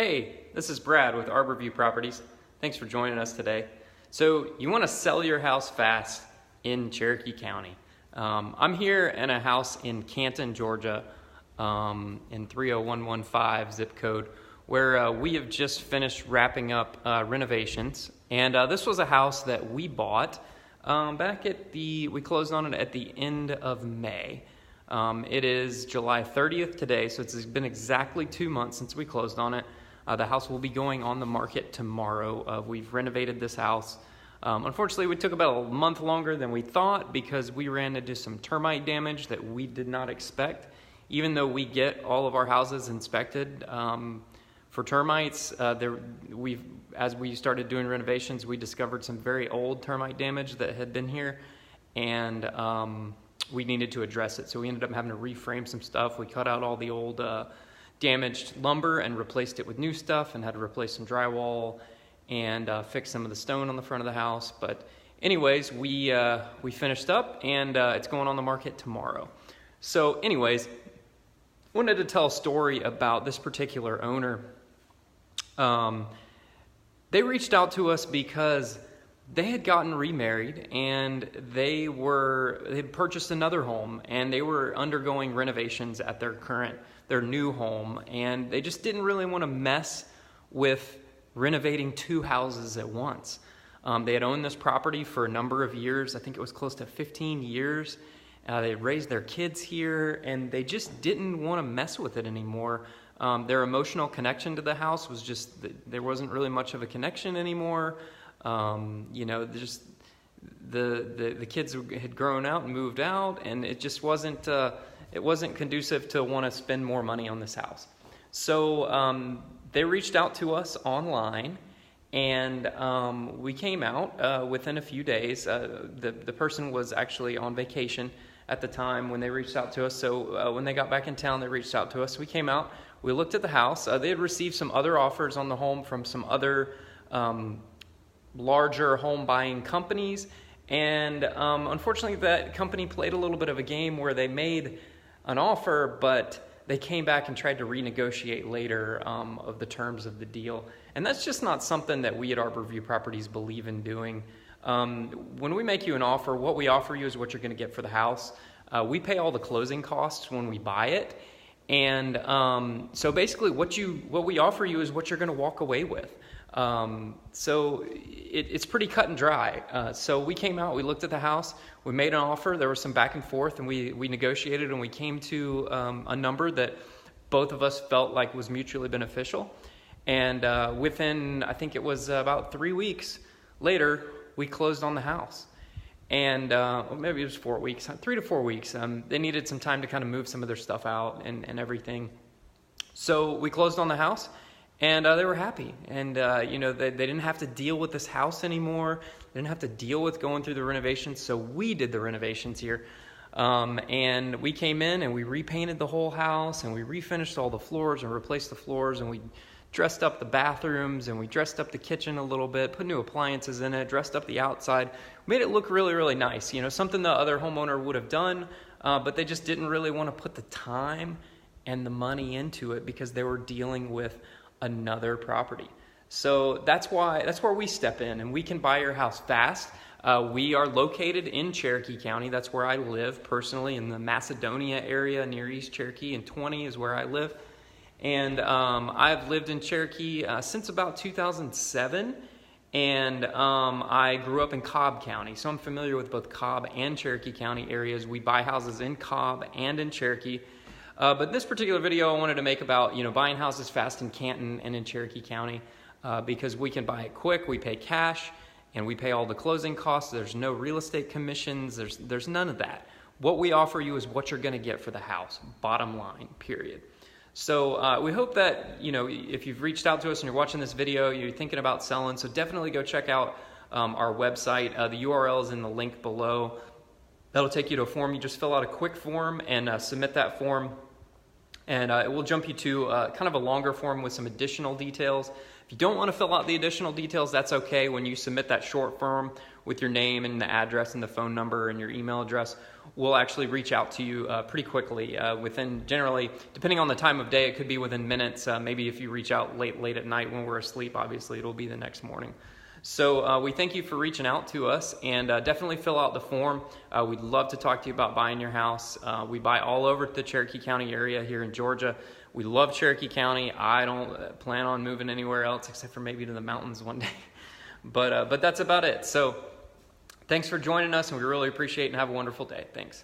Hey, this is Brad with Arborview Properties. Thanks for joining us today. So you want to sell your house fast in Cherokee County. I'm here in a house in Canton, Georgia, in 30115 zip code, where we have just finished wrapping up renovations. And this was a house that we bought we closed on it at the end of May. It is July 30th today, so it's been exactly 2 months since we closed on it. The house will be going on the market tomorrow. We've renovated this house. Unfortunately, we took about a month longer than we thought because we ran into some termite damage that we did not expect. Even though we get all of our houses inspected for termites, as we started doing renovations, we discovered some very old termite damage that had been here, and we needed to address it. So we ended up having to reframe some stuff. We cut out all the old damaged lumber and replaced it with new stuff, and had to replace some drywall and fix some of the stone on the front of the house. But anyways, we finished up, and it's going on the market tomorrow. So anyways, wanted to tell a story about this particular owner. They reached out to us because they had gotten remarried, and they had purchased another home, and they were undergoing renovations at their new home, and they just didn't really want to mess with renovating two houses at once. They had owned this property for a number of years. I think it was close to 15 years. They had raised their kids here, and they just didn't want to mess with it anymore. Their emotional connection to the house was just, there wasn't really much of a connection anymore. Just the kids had grown out and moved out, and it just wasn't conducive to want to spend more money on this house. So they reached out to us online, and we came out within a few days. The person was actually on vacation at the time when they reached out to us. So when they got back in town, they reached out to us. We came out, we looked at the house. They had received some other offers on the home from some other larger home buying companies, and unfortunately that company played a little bit of a game where they made an offer, but they came back and tried to renegotiate later of the terms of the deal. And that's just not something that we at Arborview Properties believe in doing. When we make you an offer, what we offer you is what you're going to get for the house. We pay all the closing costs when we buy it, and so basically what we offer you is what you're going to walk away with. So it's pretty cut and dry. So we came out, we looked at the house, we made an offer. There was some back and forth, and we negotiated, and we came to a number that both of us felt like was mutually beneficial. And within, I think it was about 3 weeks later, we closed on the house. And maybe it was 4 weeks, 3 to 4 weeks. They needed some time to kind of move some of their stuff out and everything. So we closed on the house. And they were happy, and they didn't have to deal with this house anymore. They didn't have to deal with going through the renovations, so we did the renovations here. And we came in and we repainted the whole house, and we refinished all the floors and replaced the floors, and we dressed up the bathrooms, and we dressed up the kitchen a little bit, put new appliances in it, dressed up the outside, made it look really, really nice. Something the other homeowner would have done, but they just didn't really want to put the time and the money into it because they were dealing with another property. So that's where we step in, and we can buy your house fast. We are located in Cherokee County. That's where I live personally, in the Macedonia area near East Cherokee, and 20 is where I live. And I've lived in Cherokee since about 2007, and I grew up in Cobb County, so I'm familiar with both Cobb and Cherokee County areas. We buy houses in Cobb and in Cherokee. But this particular video I wanted to make about buying houses fast in Canton and in Cherokee County because we can buy it quick, we pay cash, and we pay all the closing costs. There's no real estate commissions, there's none of that. What we offer you is what you're going to get for the house, bottom line, period. So we hope that if you've reached out to us and you're watching this video, you're thinking about selling, so definitely go check out our website. The URL is in the link below. That'll take you to a form. You just fill out a quick form and submit that form. and it will jump you to kind of a longer form with some additional details. If you don't want to fill out the additional details, that's okay. When you submit that short form with your name and the address and the phone number and your email address, we'll actually reach out to you pretty quickly. Within, generally, depending on the time of day, it could be within minutes. Maybe if you reach out late at night when we're asleep, obviously it'll be the next morning. So we thank you for reaching out to us, and definitely fill out the form. We'd love to talk to you about buying your house. We buy all over the Cherokee County area here in Georgia. We love Cherokee County. I don't plan on moving anywhere else except for maybe to the mountains one day. But that's about it. So thanks for joining us, and we really appreciate it, and have a wonderful day. Thanks.